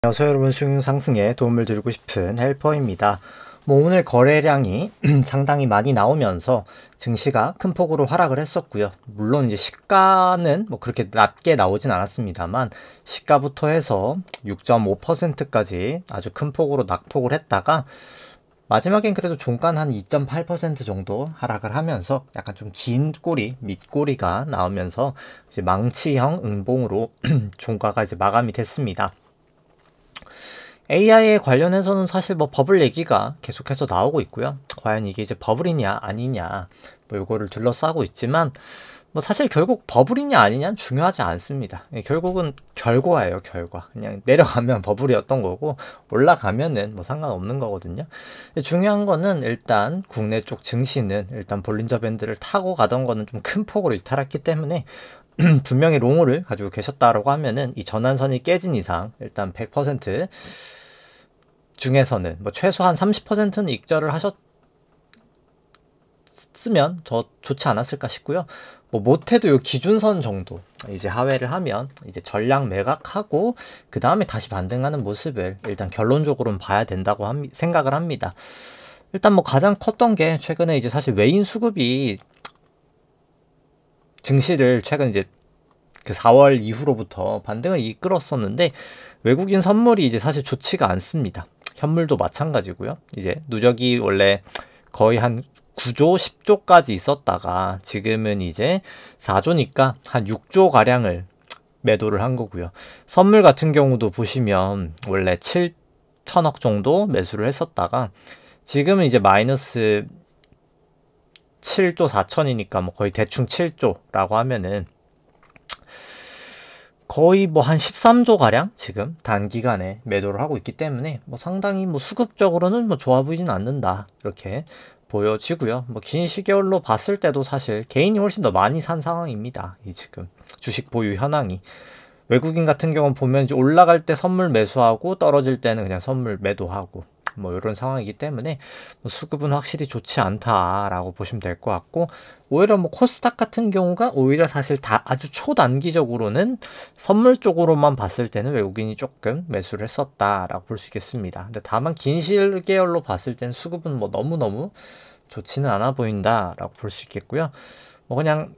안녕하세요 여러분, 수익 상승에 도움을 드리고 싶은 헬퍼입니다. 오늘 거래량이 상당히 많이 나오면서 증시가 큰 폭으로 하락을 했었고요. 물론 이제 시가는 그렇게 낮게 나오진 않았습니다만 시가부터 해서 6.5%까지 아주 큰 폭으로 낙폭을 했다가 마지막엔 그래도 종가는 한 2.8% 정도 하락을 하면서 약간 좀 긴 꼬리, 밑꼬리가 나오면서 이제 망치형 응봉으로 종가가 이제 마감이 됐습니다. AI에 관련해서는 사실 버블 얘기가 계속해서 나오고 있고요. 과연 이게 이제 버블이냐 아니냐 요거를 둘러싸고 있지만 사실 결국 버블이냐 아니냐는 중요하지 않습니다. 결국은 결과예요, 결과. 그냥 내려가면 버블이었던 거고 올라가면은 상관없는 거거든요. 중요한 거는 일단 국내 쪽 증시는 일단 볼린저 밴드를 타고 가던 거는 좀 큰 폭으로 이탈했기 때문에 분명히 롱을 가지고 계셨다라고 하면은 이 전환선이 깨진 이상 일단 100% 중에서는 최소한 30%는 익절을 하셨으면 더 좋지 않았을까 싶고요. 못해도 요 기준선 정도 이제 하회를 하면 이제 전량 매각하고 그 다음에 다시 반등하는 모습을 일단 결론적으로는 봐야 된다고 생각을 합니다. 일단 가장 컸던 게 최근에 이제 사실 외인 수급이 증시를 최근 이제 그 4월 이후로부터 반등을 이끌었었는데 외국인 선물이 이제 사실 좋지가 않습니다. 현물도 마찬가지고요. 이제 누적이 원래 거의 한 9조, 10조까지 있었다가 지금은 이제 4조니까 한 6조 가량을 매도를 한 거고요. 선물 같은 경우도 보시면 원래 7천억 정도 매수를 했었다가 지금은 이제 마이너스 7조 4천이니까 거의 대충 7조라고 하면은 거의 한 13조 가량 지금 단기간에 매도를 하고 있기 때문에 상당히 수급적으로는 좋아 보이진 않는다 이렇게 보여지고요. 긴 시계열로 봤을 때도 사실 개인이 훨씬 더 많이 산 상황입니다. 이 지금 주식 보유 현황이 외국인 같은 경우는 보면 이제 올라갈 때 선물 매수하고 떨어질 때는 그냥 선물 매도하고 이런 상황이기 때문에 수급은 확실히 좋지 않다라고 보시면 될 것 같고, 오히려 코스닥 같은 경우가 오히려 사실 다 아주 초단기적으로는 선물 쪽으로만 봤을 때는 외국인이 조금 매수를 했었다라고 볼 수 있겠습니다. 근데 다만 긴 시계열로 봤을 때는 수급은 너무너무 좋지는 않아 보인다라고 볼 수 있겠고요. 그냥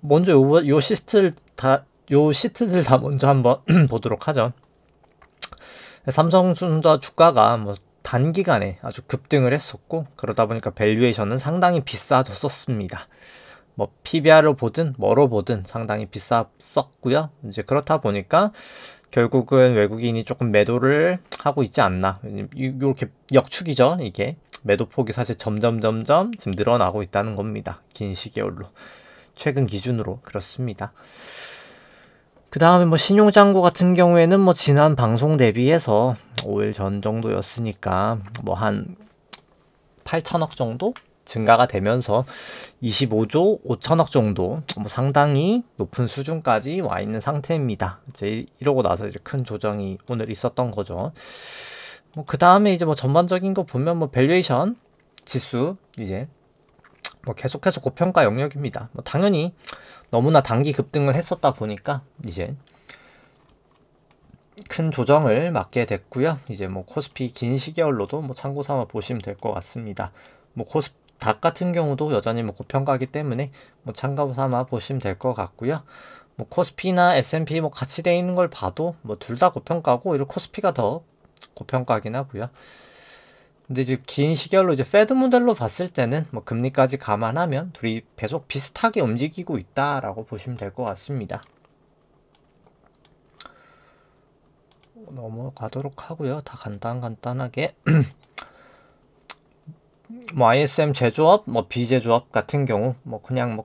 먼저 요 시트들 다 먼저 한번 보도록 하죠. 삼성전자 주가가 단기간에 아주 급등을 했었고, 그러다 보니까 밸류에이션은 상당히 비싸졌었습니다. PBR을 보든 뭐로 보든 상당히 비쌌었고요. 이제 그렇다 보니까 결국은 외국인이 조금 매도를 하고 있지 않나. 이렇게 역축이죠. 이게 매도폭이 사실 점점 지금 늘어나고 있다는 겁니다. 긴 시계열로 최근 기준으로 그렇습니다. 그 다음에 신용잔고 같은 경우에는 지난 방송 대비해서 5일 전 정도였으니까 한 8천억 정도 증가가 되면서 25조 5천억 정도 상당히 높은 수준까지 와 있는 상태입니다. 이제 이러고 나서 이제 큰 조정이 오늘 있었던 거죠. 그 다음에 이제 전반적인 거 보면 밸류에이션 지수 이제 계속해서 고평가 영역입니다. 당연히 너무나 단기 급등을 했었다 보니까 이제 큰 조정을 맞게 됐고요. 이제 코스피 긴 시계열로도 참고 삼아 보시면 될 것 같습니다. 코스닥 같은 경우도 여전히 고평가이기 때문에 참고 삼아 보시면 될 것 같고요. 코스피나 S&P 같이 돼 있는 걸 봐도 둘 다 고평가고 오히려 코스피가 더 고평가긴 하고요. 근데 이제 긴 시계열로 이제 패드 모델로 봤을 때는 금리까지 감안하면 둘이 계속 비슷하게 움직이고 있다라고 보시면 될 것 같습니다. 넘어가도록 하고요. 다 간단하게 ISM 제조업, 비제조업 같은 경우 그냥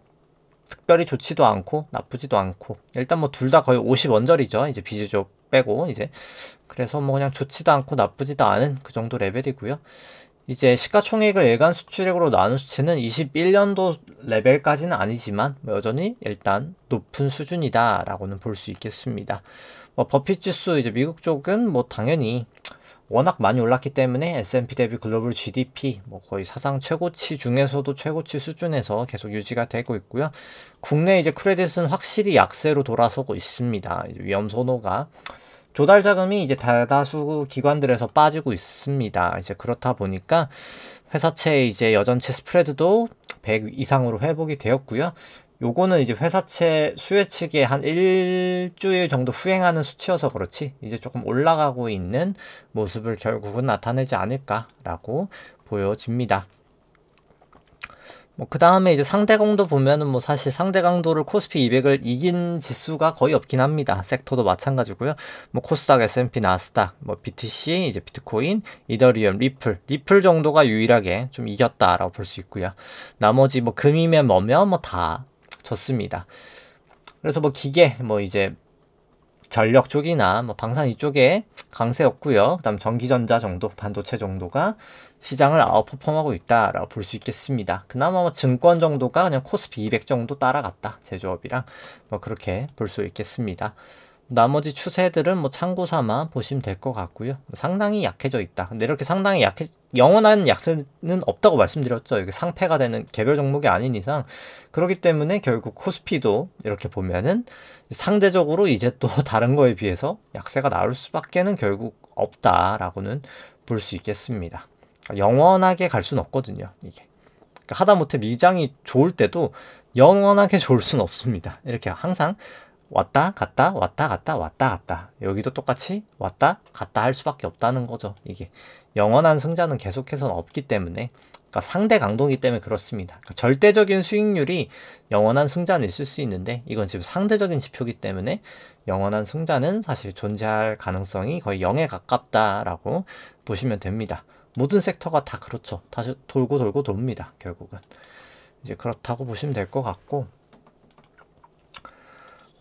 특별히 좋지도 않고 나쁘지도 않고, 일단 둘 다 거의 50원절이죠. 이제 비제조업 빼고 이제 그래서 그냥 좋지도 않고 나쁘지도 않은 그 정도 레벨이고요. 이제 시가총액을 일간 수출액으로 나눈 수치는 21년도 레벨까지는 아니지만 여전히 일단 높은 수준이다 라고는 볼 수 있겠습니다. 버핏 지수 이제 미국 쪽은 당연히 워낙 많이 올랐기 때문에 S&P 대비 글로벌 GDP 거의 사상 최고치 중에서도 최고치 수준에서 계속 유지가 되고 있고요. 국내 이제 크레딧은 확실히 약세로 돌아서고 있습니다. 위험 선호가 조달 자금이 이제 다다수 기관들에서 빠지고 있습니다. 이제 그렇다 보니까 회사채 이제 여전체 스프레드도 100 이상으로 회복이 되었고요. 요거는 이제 회사채 수혜 측에 한 일주일 정도 후행하는 수치여서 그렇지 이제 조금 올라가고 있는 모습을 결국은 나타내지 않을까라고 보여집니다. 뭐 그 다음에 이제 상대 강도 보면은 뭐 사실 상대 강도를 코스피 200을 이긴 지수가 거의 없긴 합니다. 섹터도 마찬가지고요. 뭐 코스닥, S&P, 나스닥, 뭐 BTC, 이제 비트코인, 이더리움, 리플 정도가 유일하게 좀 이겼다라고 볼 수 있고요. 나머지 뭐 금이면 뭐면 뭐 다 졌습니다. 그래서 뭐 기계, 뭐 이제 전력 쪽이나 뭐 방산 이쪽에 강세였고요. 그다음 전기전자 정도, 반도체 정도가 시장을 아웃퍼폼하고 있다라고 볼 수 있겠습니다. 그나마 뭐 증권 정도가 그냥 코스피 200 정도 따라갔다. 제조업이랑 뭐 그렇게 볼 수 있겠습니다. 나머지 추세들은 뭐 참고 삼아 보시면 될 것 같고요. 상당히 약해져 있다. 근데 이렇게 상당히 영원한 약세는 없다고 말씀드렸죠. 이게 상패가 되는 개별 종목이 아닌 이상. 그렇기 때문에 결국 코스피도 이렇게 보면은 상대적으로 이제 또 다른 거에 비해서 약세가 나올 수밖에는 결국 없다라고는 볼 수 있겠습니다. 영원하게 갈 수는 없거든요. 이게. 그러니까 하다못해 미장이 좋을 때도 영원하게 좋을 수는 없습니다. 이렇게 항상 왔다 갔다 왔다 갔다 왔다 갔다 여기도 똑같이 왔다 갔다 할 수밖에 없다는 거죠. 이게 영원한 승자는 계속해서는 없기 때문에 그러니까 상대 강도이기 때문에 그렇습니다. 그러니까 절대적인 수익률이 영원한 승자는 있을 수 있는데 이건 지금 상대적인 지표이기 때문에 영원한 승자는 사실 존재할 가능성이 거의 0에 가깝다라고 보시면 됩니다. 모든 섹터가 다 그렇죠. 다시 돌고 돌고 돕니다. 결국은 이제 그렇다고 보시면 될 것 같고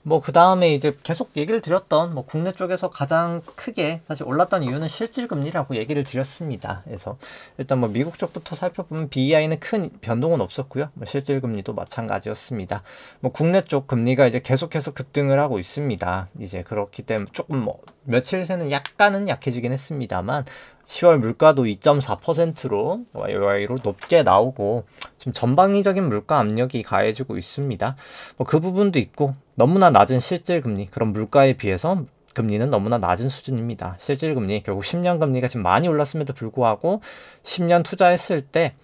뭐 그 다음에 이제 계속 얘기를 드렸던 뭐 국내 쪽에서 가장 크게 사실 올랐던 이유는 실질금리라고 얘기를 드렸습니다. 그래서 일단 뭐 미국 쪽부터 살펴보면 BEI는 큰 변동은 없었고요. 뭐 실질금리도 마찬가지였습니다. 뭐 국내 쪽 금리가 이제 계속해서 급등을 하고 있습니다. 이제 그렇기 때문에 조금 뭐 며칠 새는 약간은 약해지긴 했습니다만 10월 물가도 2.4%로 YOY로 높게 나오고 지금 전방위적인 물가 압력이 가해지고 있습니다. 뭐 그 부분도 있고 너무나 낮은 실질금리 그런 물가에 비해서 금리는 너무나 낮은 수준입니다. 실질금리 결국 10년 금리가 지금 많이 올랐음에도 불구하고 10년 투자했을 때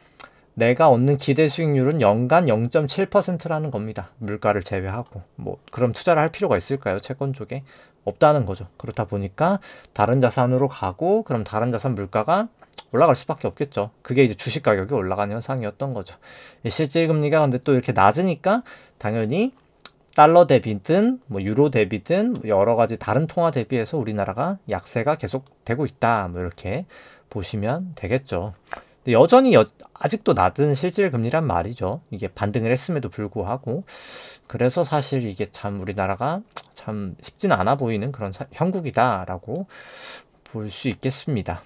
내가 얻는 기대 수익률은 연간 0.7%라는 겁니다. 물가를 제외하고 뭐 그럼 투자를 할 필요가 있을까요? 채권 쪽에 없다는 거죠. 그렇다 보니까 다른 자산으로 가고 그럼 다른 자산 물가가 올라갈 수밖에 없겠죠. 그게 이제 주식 가격이 올라가는 현상이었던 거죠. 실질 금리가 근데 또 이렇게 낮으니까 당연히 달러 대비든 뭐 유로 대비든 뭐 여러 가지 다른 통화 대비해서 우리나라가 약세가 계속 되고 있다. 뭐 이렇게 보시면 되겠죠. 근데 여전히 아직도 낮은 실질 금리란 말이죠. 이게 반등을 했음에도 불구하고 그래서 사실 이게 참 우리나라가 참 쉽지는 않아 보이는 그런 형국이다라고 볼 수 있겠습니다.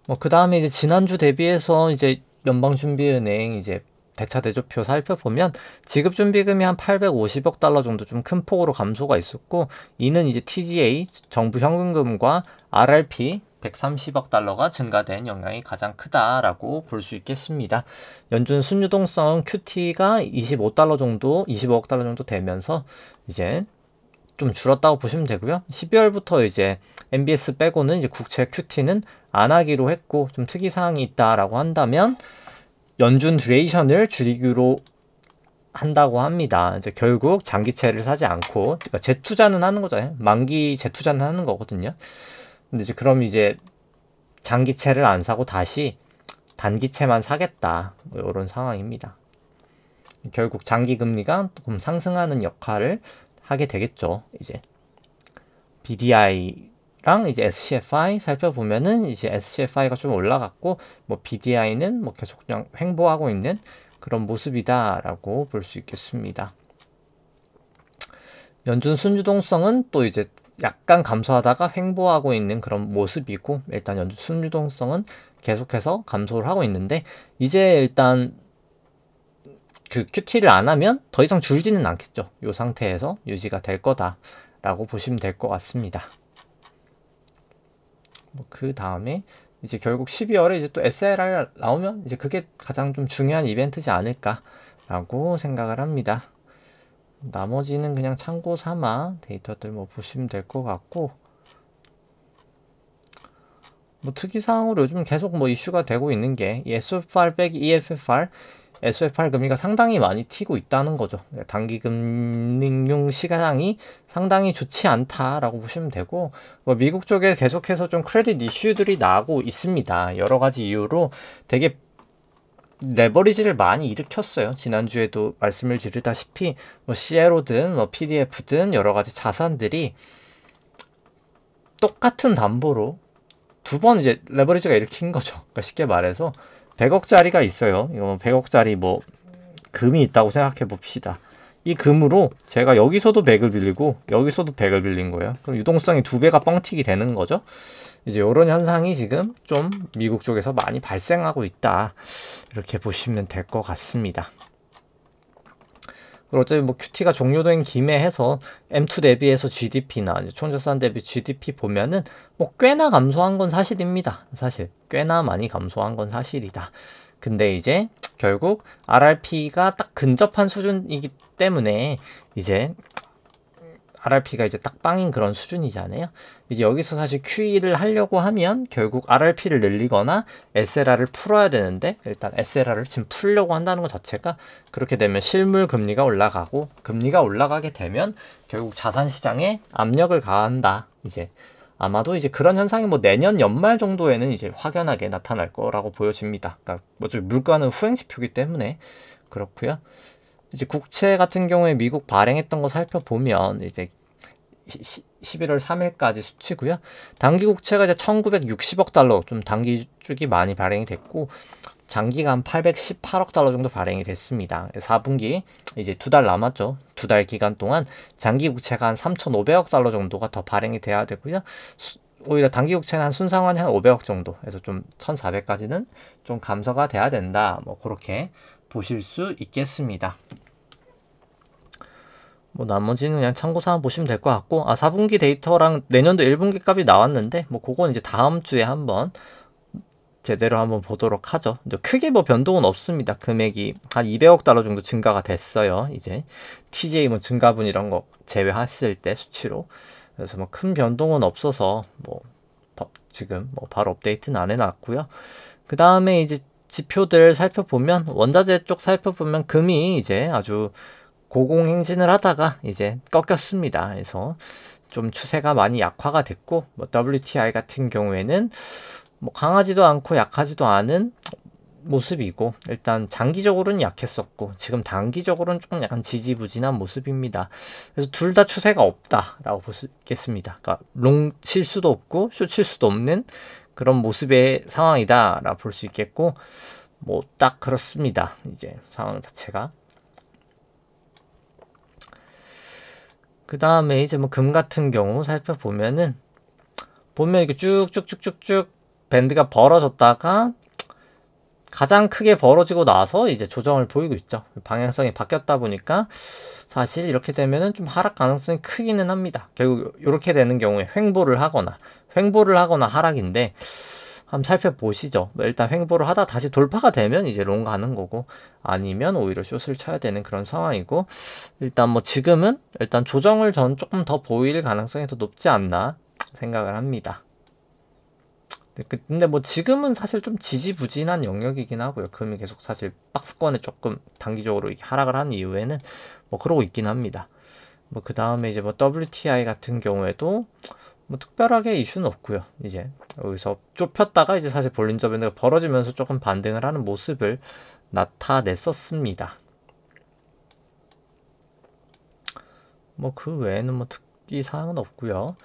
뭐 그 다음에 이제 지난주 대비해서 이제 연방준비은행 이제 대차 대조표 살펴보면 지급준비금이 한 850억 달러 정도 좀 큰 폭으로 감소가 있었고 이는 이제 TGA 정부 현금금과 RRP 130억 달러가 증가된 영향이 가장 크다라고 볼 수 있겠습니다. 연준 순유동성 QT가 25달러 정도, 25억 달러 정도 되면서 이제 좀 줄었다고 보시면 되고요. 12월부터 이제 MBS 빼고는 이제 국채 QT는 안 하기로 했고 좀 특이사항이 있다라고 한다면 연준 듀레이션을 줄이기로 한다고 합니다. 이제 결국 장기채를 사지 않고 그러니까 재투자는 하는 거잖아요. 만기 재투자는 하는 거거든요. 근데 이제 그럼 이제 장기채를 안 사고 다시 단기채만 사겠다. 뭐 이런 상황입니다. 결국 장기 금리가 조금 상승하는 역할을 하게 되겠죠. 이제 BDI랑 이제 SCFI 살펴보면은 이제 SCFI가 좀 올라갔고 뭐 BDI는 뭐 계속 그냥 횡보하고 있는 그런 모습이다라고 볼 수 있겠습니다. 연준 순유동성은 또 이제 약간 감소하다가 횡보하고 있는 그런 모습이고 일단 연준 순유동성은 계속해서 감소를 하고 있는데 이제 일단 그 QT를 안 하면 더 이상 줄지는 않겠죠. 이 상태에서 유지가 될 거다라고 보시면 될 것 같습니다. 뭐 그 다음에 이제 결국 12월에 이제 또 SLR 나오면 이제 그게 가장 좀 중요한 이벤트지 않을까라고 생각을 합니다. 나머지는 그냥 참고 삼아 데이터들 뭐 보시면 될 것 같고, 뭐 특이사항으로 요즘 계속 뭐 이슈가 되고 있는 게 이 SFR 빼기 EFFR, SFR 금리가 상당히 많이 튀고 있다는 거죠. 단기 금융 시장이 상당히 좋지 않다라고 보시면 되고, 뭐 미국 쪽에 계속해서 좀 크레딧 이슈들이 나고 있습니다. 여러 가지 이유로 되게 레버리지를 많이 일으켰어요. 지난주에도 말씀을 드리다시피 뭐 CLO든 뭐 PDF든 여러 가지 자산들이 똑같은 담보로 두 번 이제 레버리지가 일으킨 거죠. 그러니까 쉽게 말해서 100억짜리가 있어요. 이거 100억짜리 뭐 금이 있다고 생각해 봅시다. 이 금으로 제가 여기서도 100을 빌리고 여기서도 100을 빌린 거예요. 그럼 유동성이 2배가 뻥튀기 되는 거죠. 이제 이런 현상이 지금 좀 미국 쪽에서 많이 발생하고 있다. 이렇게 보시면 될 것 같습니다. 그리고 어차피 뭐 QT가 종료된 김에 해서 M2 대비해서 GDP나 총자산 대비 GDP 보면은 뭐 꽤나 감소한 건 사실입니다. 사실 꽤나 많이 감소한 건 사실이다. 근데 이제 결국 RRP가 딱 근접한 수준이기 때문에 이제 RRP가 이제 딱 빵인 그런 수준이잖아요. 이제 여기서 사실 QE를 하려고 하면 결국 RRP를 늘리거나 SLR을 풀어야 되는데, 일단 SLR을 지금 풀려고 한다는 것 자체가, 그렇게 되면 실물 금리가 올라가고, 금리가 올라가게 되면 결국 자산 시장에 압력을 가한다. 이제 아마도 이제 그런 현상이 뭐 내년 연말 정도에는 이제 확연하게 나타날 거라고 보여집니다. 그러니까 어차피 물가는 후행지표이기 때문에 그렇고요. 이제 국채 같은 경우에 미국 발행했던 거 살펴보면 이제 11월 3일까지 수치고요. 단기 국채가 이제 1960억 달러, 좀 단기 쪽이 많이 발행이 됐고, 장기가 한 818억 달러 정도 발행이 됐습니다. 4분기 이제 2달 남았죠. 2달 기간 동안 장기 국채가 한 3,500억 달러 정도가 더 발행이 돼야 되고요. 오히려 단기 국채는 한 순상환이 한 500억 정도 해서 좀 1,400까지는 좀 감소가 돼야 된다. 뭐 그렇게 보실 수 있겠습니다. 뭐 나머지는 그냥 참고사항 보시면 될 것 같고, 4분기 데이터랑 내년도 1분기 값이 나왔는데 뭐 그건 이제 다음 주에 한번 제대로 한번 보도록 하죠. 크게 뭐 변동은 없습니다. 금액이 한 200억 달러 정도 증가가 됐어요. 이제 TJ 뭐 증가분 이런 거 제외했을 때 수치로. 그래서 뭐 큰 변동은 없어서 뭐 지금 뭐 바로 업데이트는 안 해놨고요. 그 다음에 이제 지표들 살펴보면, 원자재 쪽 살펴보면 금이 이제 아주 고공행진을 하다가 이제 꺾였습니다. 그래서 좀 추세가 많이 약화가 됐고, 뭐 WTI 같은 경우에는 뭐 강하지도 않고 약하지도 않은 모습이고, 일단 장기적으로는 약했었고 지금 단기적으로는 조금 약간 지지부진한 모습입니다. 그래서 둘 다 추세가 없다라고 볼 수 있겠습니다. 그러니까 롱 칠 수도 없고 숏 칠 수도 없는 그런 모습의 상황이다라고 볼 수 있겠고, 뭐 딱 그렇습니다. 이제 상황 자체가. 그 다음에 이제 뭐 금 같은 경우 살펴보면은, 보면 이렇게 쭉쭉쭉쭉쭉 밴드가 벌어졌다가 가장 크게 벌어지고 나서 이제 조정을 보이고 있죠. 방향성이 바뀌었다 보니까 사실 이렇게 되면은 좀 하락 가능성이 크기는 합니다. 결국 이렇게 되는 경우에 횡보를 하거나 하락인데, 한번 살펴보시죠. 일단 횡보를 하다 다시 돌파가 되면 이제 롱 가는 거고, 아니면 오히려 숏을 쳐야 되는 그런 상황이고, 일단 뭐 지금은 일단 조정을 전 조금 더 보일 가능성이 더 높지 않나 생각을 합니다. 근데 뭐 지금은 사실 좀 지지부진한 영역이긴 하고요. 금이 계속 사실 박스권에 조금 단기적으로 하락을 한 이후에는 뭐 그러고 있긴 합니다. 뭐 그 다음에 이제 뭐 WTI 같은 경우에도 뭐 특별하게 이슈는 없고요. 이제 여기서 좁혔다가 이제 사실 볼린저 밴드가 벌어지면서 조금 반등을 하는 모습을 나타냈었습니다. 뭐 그 외에는 뭐 특이 사항은 없고요.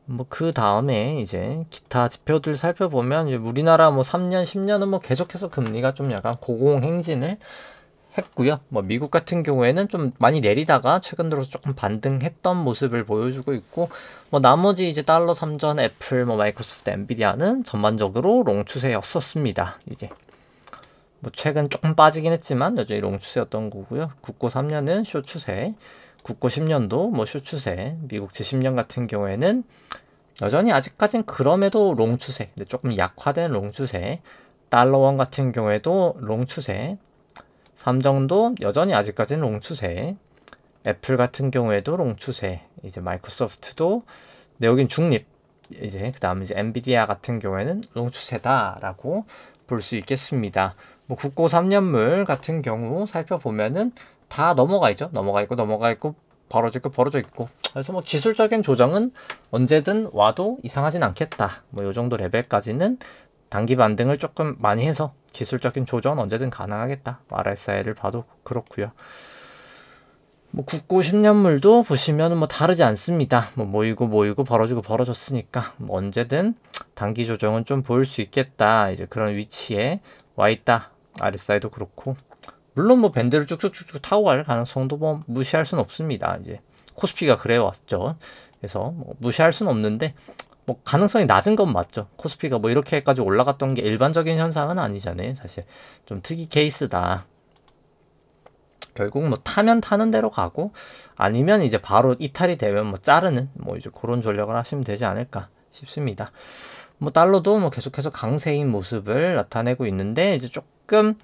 뭐 그 다음에 이제 기타 지표들 살펴보면, 우리나라 뭐 3년, 10년은 뭐 계속해서 금리가 좀 약간 고공행진을 했고요. 뭐 미국 같은 경우에는 좀 많이 내리다가 최근 들어서 조금 반등했던 모습을 보여주고 있고, 뭐 나머지 이제 달러, 삼전, 애플, 뭐 마이크로소프트, 엔비디아는 전반적으로 롱 추세였었습니다. 이제 뭐 최근 조금 빠지긴 했지만 여전히 롱 추세였던 거고요. 국고 3년은 숏 추세, 국고 10년도 뭐 숏 추세, 미국 제10년 같은 경우에는 여전히 아직까진 그럼에도 롱 추세, 근데 조금 약화된 롱 추세, 달러원 같은 경우에도 롱 추세, 삼정도 여전히 아직까지는 롱 추세, 애플 같은 경우에도 롱 추세, 이제 마이크로소프트도, 근데 여긴 중립, 이제 그 다음에 이제 엔비디아 같은 경우에는 롱 추세다라고 볼 수 있겠습니다. 뭐 국고 3년물 같은 경우 살펴보면은 다 넘어가 있죠. 넘어가 있고 벌어져 있고. 그래서 뭐 기술적인 조정은 언제든 와도 이상하진 않겠다. 뭐 요 정도 레벨까지는 단기 반등을 조금 많이 해서 기술적인 조정은 언제든 가능하겠다. RSI를 봐도 그렇고요. 뭐 국고 10년물도 보시면 뭐 다르지 않습니다. 뭐 모이고 벌어졌으니까 뭐 언제든 단기 조정은 좀 보일 수 있겠다. 이제 그런 위치에 와 있다. RSI도 그렇고. 물론 뭐 밴드를 쭉쭉쭉 타고 갈 가능성도 뭐 무시할 수는 없습니다. 이제 코스피가 그래 왔죠. 그래서 뭐 무시할 수는 없는데 뭐 가능성이 낮은 건 맞죠. 코스피가 뭐 이렇게까지 올라갔던 게 일반적인 현상은 아니잖아요. 사실 좀 특이 케이스다. 결국 뭐 타면 타는 대로 가고 아니면 이제 바로 이탈이 되면 뭐 자르는 뭐 이제 그런 전략을 하시면 되지 않을까 싶습니다. 뭐 달러도 뭐 계속해서 강세인 모습을 나타내고 있는데 이제 조금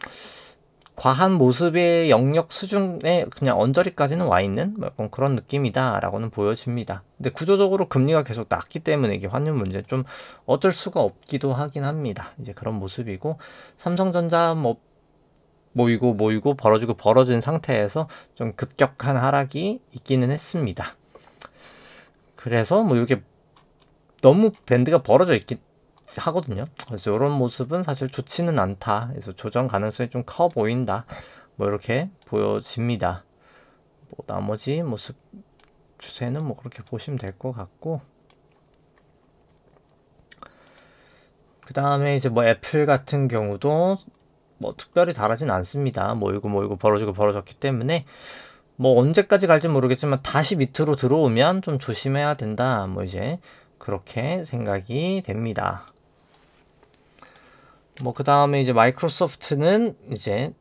과한 모습의 영역 수준에 그냥 언저리까지는 와 있는 뭐 그런 느낌이다라고는 보여집니다. 근데 구조적으로 금리가 계속 낮기 때문에 이게 환율 문제 좀 어쩔 수가 없기도 하긴 합니다. 이제 그런 모습이고 삼성전자 뭐 모이고 벌어진 상태에서 좀 급격한 하락이 있기는 했습니다. 그래서 뭐 이게 너무 밴드가 벌어져 있긴 하거든요. 그래서 이런 모습은 사실 좋지는 않다. 그래서 조정 가능성이 좀 커 보인다. 뭐 이렇게 보여집니다. 뭐 나머지 모습 추세는 뭐 그렇게 보시면 될 것 같고, 그 다음에 이제 뭐 애플 같은 경우도 뭐 특별히 다르진 않습니다. 모이고 벌어졌기 때문에 뭐 언제까지 갈지 모르겠지만 다시 밑으로 들어오면 좀 조심해야 된다. 뭐 이제 그렇게 생각이 됩니다. 뭐 그 다음에 이제 마이크로소프트는 이제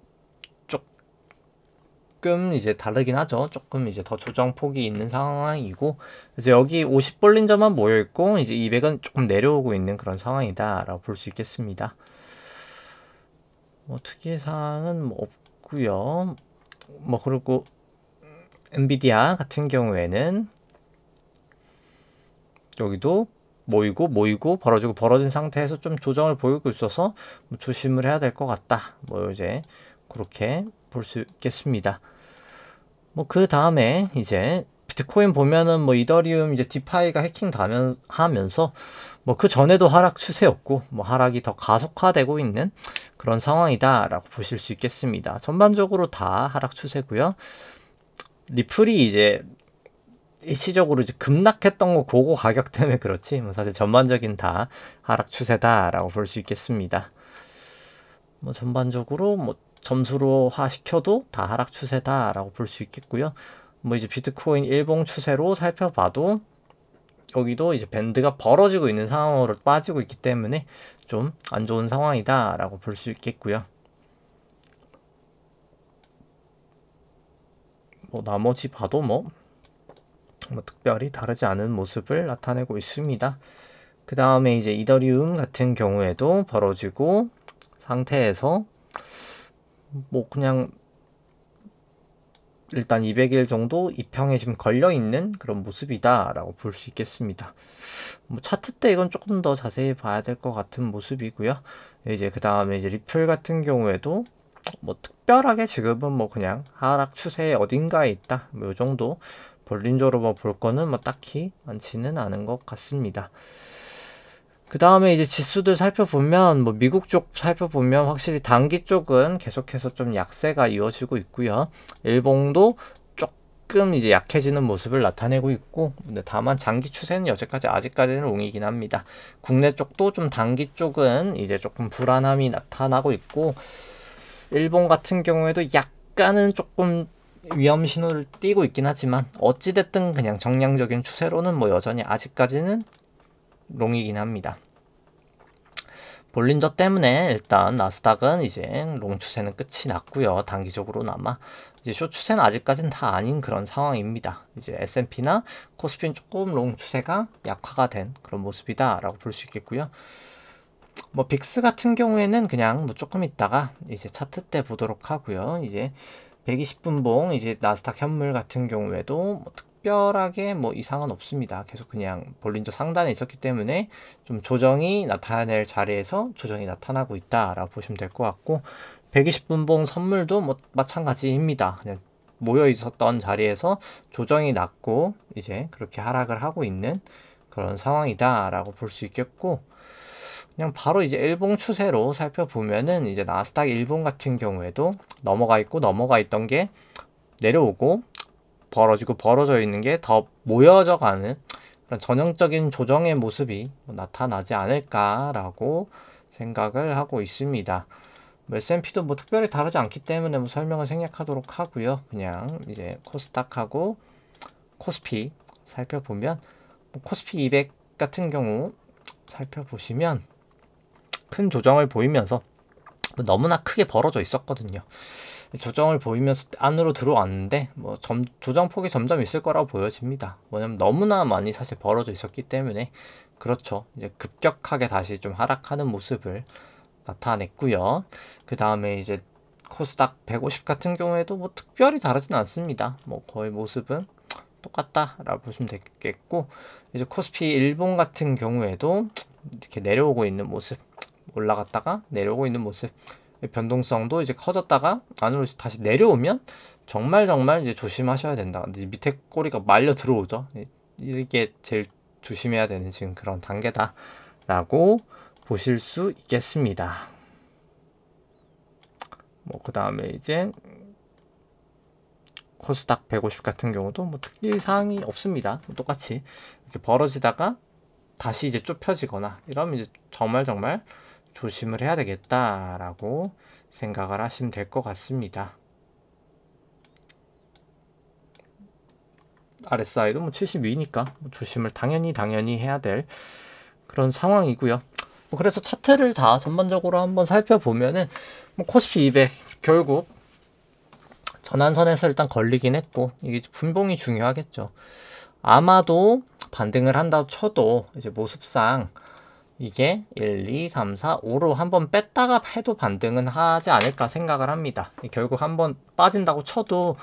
조금 이제 다르긴 하죠. 조금 이제 더 조정폭이 있는 상황이고, 그래서 여기 50 볼린저만 모여 있고 이제 200은 조금 내려오고 있는 그런 상황이다라고 볼 수 있겠습니다. 뭐 특이사항은 뭐 없고요. 뭐 그리고 엔비디아 같은 경우에는 여기도 모이고 벌어진 상태에서 좀 조정을 보이고 있어서 뭐 조심을 해야 될 것 같다. 뭐 이제 그렇게 볼 수 있겠습니다. 뭐 그 다음에 이제 비트코인 보면은 뭐 이더리움 이제 디파이가 해킹 하면서 뭐 그 전에도 하락 추세였고 뭐 하락이 더 가속화되고 있는 그런 상황이다라고 보실 수 있겠습니다. 전반적으로 다 하락 추세고요. 리플이 이제 일시적으로 이제 급락했던 거 그거 가격 때문에 그렇지 뭐 사실 전반적인 다 하락 추세다라고 볼 수 있겠습니다. 뭐 전반적으로 뭐 점수로 화시켜도 다 하락 추세다라고 볼 수 있겠고요. 뭐 이제 비트코인 일봉 추세로 살펴봐도 여기도 이제 밴드가 벌어지고 있는 상황으로 빠지고 있기 때문에 좀 안 좋은 상황이다라고 볼 수 있겠고요. 뭐 나머지 봐도 뭐 특별히 다르지 않은 모습을 나타내고 있습니다. 그 다음에 이제 이더리움 같은 경우에도 벌어지고 상태에서 뭐 그냥 일단 200일 정도 이평에 지금 걸려있는 그런 모습이다라고 볼 수 있겠습니다. 뭐 차트 때 이건 조금 더 자세히 봐야 될 것 같은 모습이고요. 이제 그 다음에 이제 리플 같은 경우에도 뭐 특별하게 지금은 뭐 그냥 하락 추세에 어딘가에 있다. 뭐 요 정도 볼린저로 뭐 볼 거는 뭐 딱히 많지는 않은 것 같습니다. 그 다음에 이제 지수들 살펴보면 뭐 미국 쪽 살펴보면 확실히 단기 쪽은 계속해서 좀 약세가 이어지고 있고요. 일봉도 조금 이제 약해지는 모습을 나타내고 있고, 근데 다만 장기 추세는 여태까지 아직까지는 롱이긴 합니다. 국내 쪽도 좀 단기 쪽은 이제 조금 불안함이 나타나고 있고, 일본 같은 경우에도 약간은 조금 위험 신호를 띄고 있긴 하지만 어찌됐든 그냥 정량적인 추세로는 뭐 여전히 아직까지는 롱이긴 합니다. 볼린저 때문에 일단 나스닥은 이제 롱 추세는 끝이 났고요. 단기적으로나마 이제 숏 추세는 아직까지는 다 아닌 그런 상황입니다. 이제 S&P나 코스피는 조금 롱 추세가 약화가 된 그런 모습이다라고 볼 수 있겠고요. 뭐 빅스 같은 경우에는 그냥 뭐 조금 있다가 이제 차트 때 보도록 하고요. 이제 120분봉 이제 나스닥 현물 같은 경우에도 뭐 특별하게 뭐 이상은 없습니다. 계속 그냥 볼린저 상단에 있었기 때문에 좀 조정이 나타낼 자리에서 조정이 나타나고 있다라고 보시면 될 것 같고, 120분봉 선물도 뭐 마찬가지입니다. 그냥 모여 있었던 자리에서 조정이 났고 이제 그렇게 하락을 하고 있는 그런 상황이다라고 볼 수 있겠고, 그냥 바로 이제 일봉 추세로 살펴보면은 이제 나스닥 일봉 같은 경우에도 넘어가 있고 넘어가 있던 게 내려오고 벌어지고 벌어져 있는 게 더 모여져 가는 그런 전형적인 조정의 모습이 나타나지 않을까라고 생각을 하고 있습니다. S&P도 뭐 특별히 다르지 않기 때문에 뭐 설명을 생략하도록 하고요. 그냥 이제 코스닥하고 코스피 살펴보면 코스피 200 같은 경우 살펴보시면 큰 조정을 보이면서 너무나 크게 벌어져 있었거든요. 조정을 보이면서 안으로 들어왔는데 뭐 조정폭이 점점 있을 거라고 보여집니다. 왜냐면 너무나 많이 사실 벌어져 있었기 때문에. 그렇죠. 이제 급격하게 다시 좀 하락하는 모습을 나타냈고요. 그 다음에 이제 코스닥 150 같은 경우에도 뭐 특별히 다르진 않습니다. 뭐 거의 모습은 똑같다라고 보시면 되겠고, 이제 코스피 일본 같은 경우에도 이렇게 내려오고 있는 모습, 올라갔다가 내려오고 있는 모습, 변동성도 이제 커졌다가 안으로 다시 내려오면 정말 이제 조심하셔야 된다. 이제 밑에 꼬리가 말려 들어오죠. 이게 제일 조심해야 되는 지금 그런 단계다라고 보실 수 있겠습니다. 뭐 그 다음에 이제 코스닥 150 같은 경우도 뭐 특이사항이 없습니다. 똑같이 이렇게 벌어지다가 다시 이제 좁혀지거나 이러면 이제 정말 조심을 해야 되겠다라고 생각을 하시면 될 것 같습니다. RSI도 뭐 72니까 뭐 조심을 당연히 해야 될 그런 상황이고요. 뭐 그래서 차트를 다 전반적으로 한번 살펴보면은 뭐 코스피 200 결국 전환선에서 일단 걸리긴 했고, 이게 분봉이 중요하겠죠. 아마도 반등을 한다 쳐도 이제 모습상 이게 1, 2, 3, 4, 5로 한번 뺐다가 해도 반등은 하지 않을까 생각을 합니다. 결국 한번 빠진다고 쳐도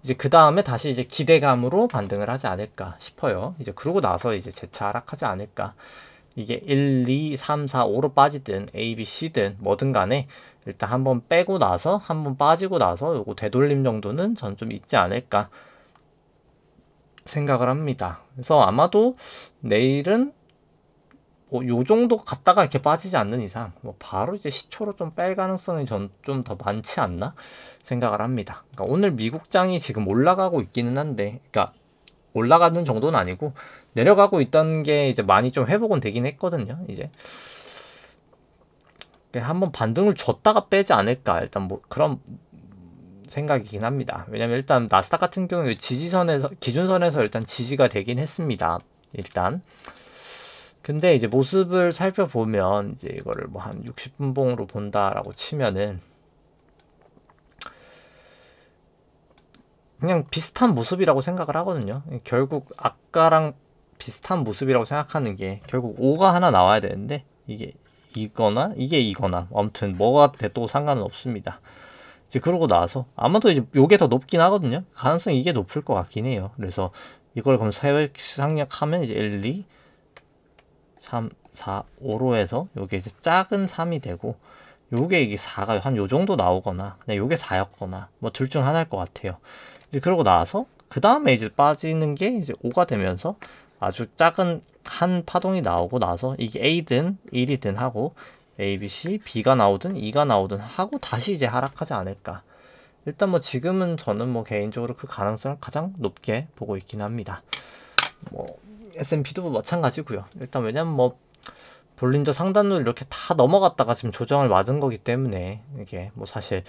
이제 그 다음에 다시 이제 기대감으로 반등을 하지 않을까 싶어요. 이제 그러고 나서 이제 재차 하락하지 않을까. 이게 1, 2, 3, 4, 5로 빠지든 A, B, C든 뭐든 간에 일단 한번 빼고 나서 한번 빠지고 나서 요거 되돌림 정도는 전 좀 있지 않을까 생각을 합니다. 그래서 아마도 내일은 뭐 요 정도 갔다가 이렇게 빠지지 않는 이상 뭐 바로 이제 시초로 좀 뺄 가능성이 전 좀 더 많지 않나 생각을 합니다. 그러니까 오늘 미국장이 지금 올라가고 있기는 한데, 그러니까 올라가는 정도는 아니고 내려가고 있던 게 이제 많이 좀 회복은 되긴 했거든요. 이제 한번 반등을 줬다가 빼지 않을까, 일단 뭐 그런 생각이긴 합니다. 왜냐면 일단 나스닥 같은 경우에 지지선에서 기준선에서 일단 지지가 되긴 했습니다. 일단 근데 이제 모습을 살펴보면 이제 이거를 뭐 한 60분봉으로 본다라고 치면은 그냥 비슷한 모습이라고 생각을 하거든요. 결국 아까랑 비슷한 모습이라고 생각하는 게 결국 5가 하나 나와야 되는데 이게 이거나 아무튼 뭐가 돼도 상관은 없습니다. 이제 그러고 나서 아마도 이제 요게 더 높긴 하거든요. 가능성이 이게 높을 것 같긴 해요. 그래서 이걸 그럼 상략하면 이제 1, 2, 3, 4, 5로 해서 요게 이제 작은 3이 되고, 요게 이게 4가 한 요 정도 나오거나 그냥 요게 4였거나 뭐 둘 중 하나일 것 같아요. 이제 그러고 나서 그 다음에 이제 빠지는 게 이제 5가 되면서 아주 작은 한 파동이 나오고 나서 이게 A든 1이든 하고 A, B, C, B가 나오든 E가 나오든 하고 다시 이제 하락하지 않을까. 일단 뭐 지금은 저는 뭐 개인적으로 그 가능성을 가장 높게 보고 있긴 합니다. 뭐 S&P도 마찬가지고요. 일단 왜냐면 뭐 볼린저 상단으로 이렇게 다 넘어갔다가 지금 조정을 맞은 거기 때문에 이게 뭐 사실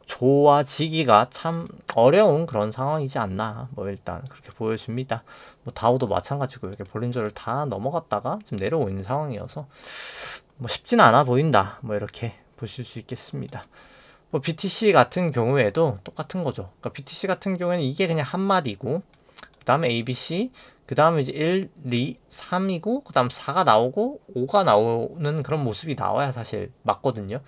좋아지기가 참 어려운 그런 상황이지 않나, 뭐 일단 그렇게 보여집니다. 뭐 다우도 마찬가지고 이렇게 볼린저를 다 넘어갔다가 지금 내려오고 있는 상황이어서 뭐 쉽지는 않아 보인다, 뭐 이렇게 보실 수 있겠습니다. 뭐 BTC 같은 경우에도 똑같은 거죠. 그러니까 BTC 같은 경우에는 이게 그냥 한 마디고, 그 다음에 ABC, 그 다음에 이제 1, 2, 3이고 그 다음 4가 나오고 5가 나오는 그런 모습이 나와야 사실 맞거든요.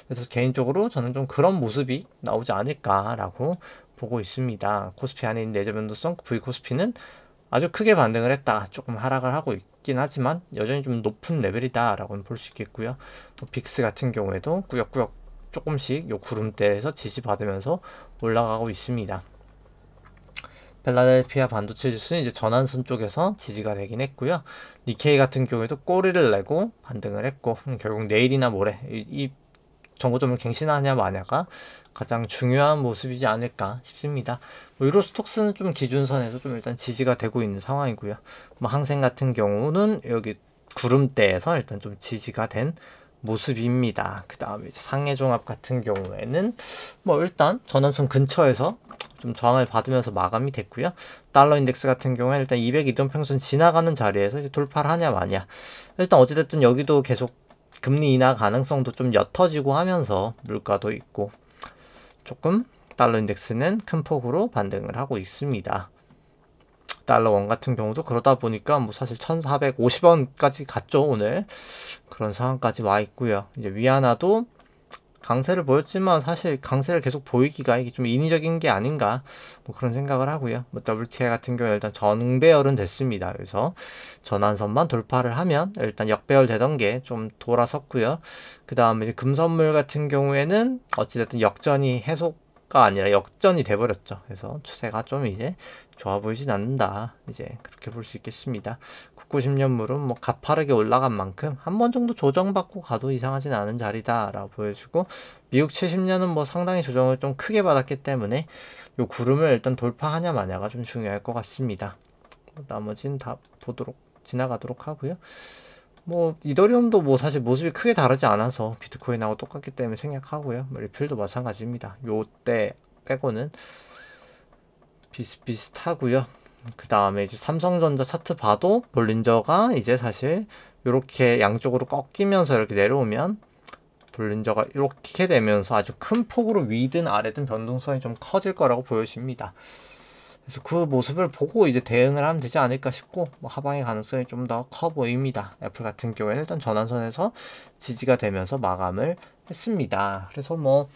그래서 개인적으로 저는 좀 그런 모습이 나오지 않을까라고 보고 있습니다. 코스피 안에 있는 내재 변동성 V 코스피는 아주 크게 반등을 했다 조금 하락을 하고 있긴 하지만 여전히 좀 높은 레벨이다 라고는 볼 수 있겠고요. 빅스 같은 경우에도 꾸역꾸역 조금씩 요 구름대에서 지지받으면서 올라가고 있습니다. 벨라델피아 반도체 지수는 이제 전환선 쪽에서 지지가 되긴 했고요. 니케이 같은 경우에도 꼬리를 내고 반등을 했고 결국 내일이나 모레 이 정고점을 갱신하냐 마냐가 가장 중요한 모습이지 않을까 싶습니다. 뭐 유로스톡스는 좀 기준선에서 좀 일단 지지가 되고 있는 상황이고요. 뭐 항생 같은 경우는 여기 구름대에서 일단 좀 지지가 된 모습입니다. 그 다음에 상해종합 같은 경우에는 뭐 일단 전환선 근처에서 좀 저항을 받으면서 마감이 됐고요. 달러 인덱스 같은 경우에 일단 200 이동평선 지나가는 자리에서 이제 돌파를 하냐 마냐. 일단 어찌됐든 여기도 계속 금리 인하 가능성도 좀 옅어지고 하면서 물가도 있고 조금 달러 인덱스는 큰 폭으로 반등을 하고 있습니다. 달러 원 같은 경우도 그러다 보니까 뭐 사실 1450원까지 갔죠 오늘. 그런 상황까지 와 있고요. 이제 위안화도 강세를 보였지만 사실 강세를 계속 보이기가 이게 좀 인위적인 게 아닌가 뭐 그런 생각을 하고요. 뭐 WTI 같은 경우에 일단 전배열은 됐습니다. 그래서 전환선만 돌파를 하면 일단 역배열 되던 게 좀 돌아섰고요. 그 다음에 이제 금선물 같은 경우에는 어찌됐든 역전이 해소가 아니라 역전이 돼버렸죠. 그래서 추세가 좀 이제 좋아 보이진 않는다. 이제 그렇게 볼 수 있겠습니다. 국고 10년물은 뭐 가파르게 올라간 만큼 한 번 정도 조정받고 가도 이상하진 않은 자리다라고 보여주고 미국 70년은 뭐 상당히 조정을 좀 크게 받았기 때문에 요 구름을 일단 돌파하냐 마냐가 좀 중요할 것 같습니다. 나머지는 다 지나가도록 하고요. 뭐 이더리움도 뭐 사실 모습이 크게 다르지 않아서 비트코인하고 똑같기 때문에 생략하고요. 뭐 리플도 마찬가지입니다. 요때 빼고는 비슷비슷하고요. 그 다음에 이제 삼성전자 차트 봐도 볼린저가 이제 사실 이렇게 양쪽으로 꺾이면서 이렇게 내려오면 볼린저가 이렇게 되면서 아주 큰 폭으로 위든 아래든 변동성이 좀 커질 거라고 보여집니다. 그래서 그 모습을 보고 이제 대응을 하면 되지 않을까 싶고 뭐 하방의 가능성이 좀 더 커 보입니다. 애플 같은 경우에는 일단 전환선에서 지지가 되면서 마감을 했습니다. 그래서 뭐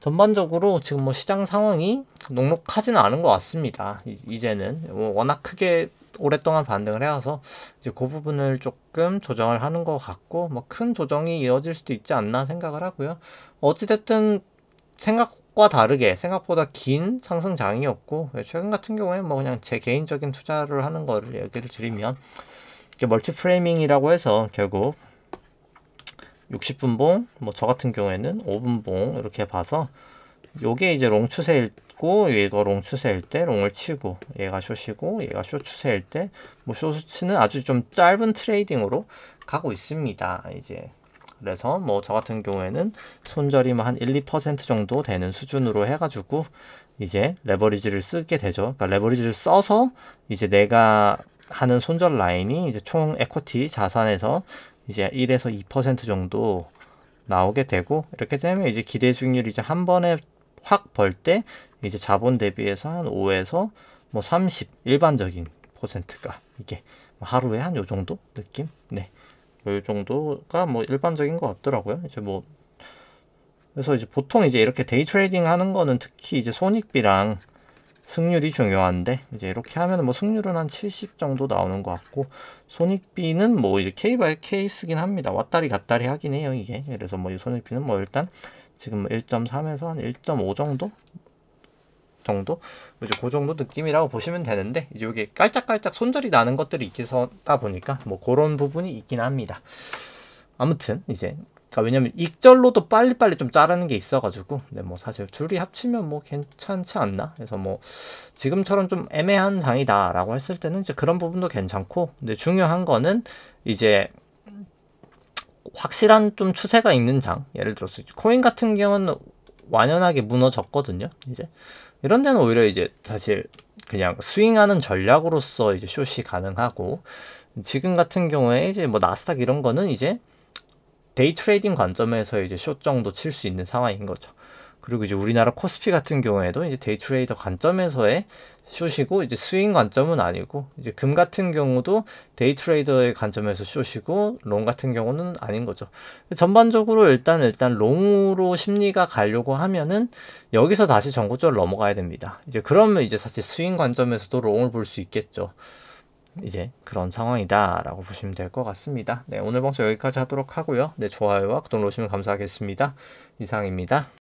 전반적으로 지금 뭐 시장 상황이 녹록하지는 않은 것 같습니다. 이제는 뭐 워낙 크게 오랫동안 반등을 해와서 이제 그 부분을 조금 조정을 하는 것 같고 뭐 큰 조정이 이어질 수도 있지 않나 생각을 하고요. 어찌됐든 생각과 다르게 생각보다 긴 상승장이었고 최근 같은 경우에 뭐 그냥 제 개인적인 투자를 하는 거를 얘기를 드리면 이게 멀티프레이밍이라고 해서 결국 60분봉, 뭐 저 같은 경우에는 5분봉 이렇게 봐서 요게 이제 롱 추세일고 이거 롱 추세일 때 롱을 치고 얘가 숏이고 얘가 숏 추세일 때 뭐 숏을 치는 아주 좀 짧은 트레이딩으로 가고 있습니다. 이제 그래서 뭐 저 같은 경우에는 손절이 뭐 한 1, 2% 정도 되는 수준으로 해가지고 이제 레버리지를 쓰게 되죠. 그러니까 레버리지를 써서 이제 내가 하는 손절 라인이 이제 총 에쿼티 자산에서 이제 1에서 2% 정도 나오게 되고 이렇게 되면 이제 기대 수익률이 이제 한 번에 확 벌 때 이제 자본 대비해서 한 5에서 뭐 30 일반적인 퍼센트가 이게 하루에 한 요 정도 느낌? 네. 요 정도가 뭐 일반적인 것 같더라고요. 이제 뭐 그래서 이제 보통 이제 이렇게 데이 트레이딩 하는 거는 특히 이제 손익비랑 승률이 중요한데 이제 이렇게 하면 뭐 승률은 한 70 정도 나오는 것 같고 손익비는 뭐 이제 K 바이 케이스긴 합니다. 왔다리 갔다리 하긴 해요 이게. 그래서 뭐 이 손익비는 뭐 일단 지금 1.3에서 한 1.5 정도 이제 그 정도 느낌이라고 보시면 되는데 이제 이게 깔짝깔짝 손절이 나는 것들이 있다 보니까 뭐 그런 부분이 있긴 합니다. 아무튼 이제 그러니까 왜냐면 익절로도 빨리빨리 좀 자르는 게 있어가지고 근데 뭐 사실 둘이 합치면 뭐 괜찮지 않나? 그래서 뭐 지금처럼 좀 애매한 장이다 라고 했을 때는 이제 그런 부분도 괜찮고 근데 중요한 거는 이제 확실한 좀 추세가 있는 장 예를 들어서 코인 같은 경우는 완연하게 무너졌거든요. 이제 이런 데는 오히려 이제 사실 그냥 스윙하는 전략으로서 이제 숏이 가능하고 지금 같은 경우에 이제 뭐 나스닥 이런 거는 이제 데이 트레이딩 관점에서 이제 숏 정도 칠 수 있는 상황인 거죠. 그리고 이제 우리나라 코스피 같은 경우에도 이제 데이 트레이더 관점에서의 숏이고 이제 스윙 관점은 아니고, 이제 금 같은 경우도 데이 트레이더의 관점에서 숏이고 롱 같은 경우는 아닌 거죠. 전반적으로 일단 롱으로 심리가 가려고 하면은 여기서 다시 전고점을 넘어가야 됩니다. 이제 그러면 이제 사실 스윙 관점에서도 롱을 볼 수 있겠죠. 이제 그런 상황이다라고 보시면 될 것 같습니다. 네, 오늘 방송 여기까지 하도록 하고요. 네, 좋아요와 구독 누르시면 감사하겠습니다. 이상입니다.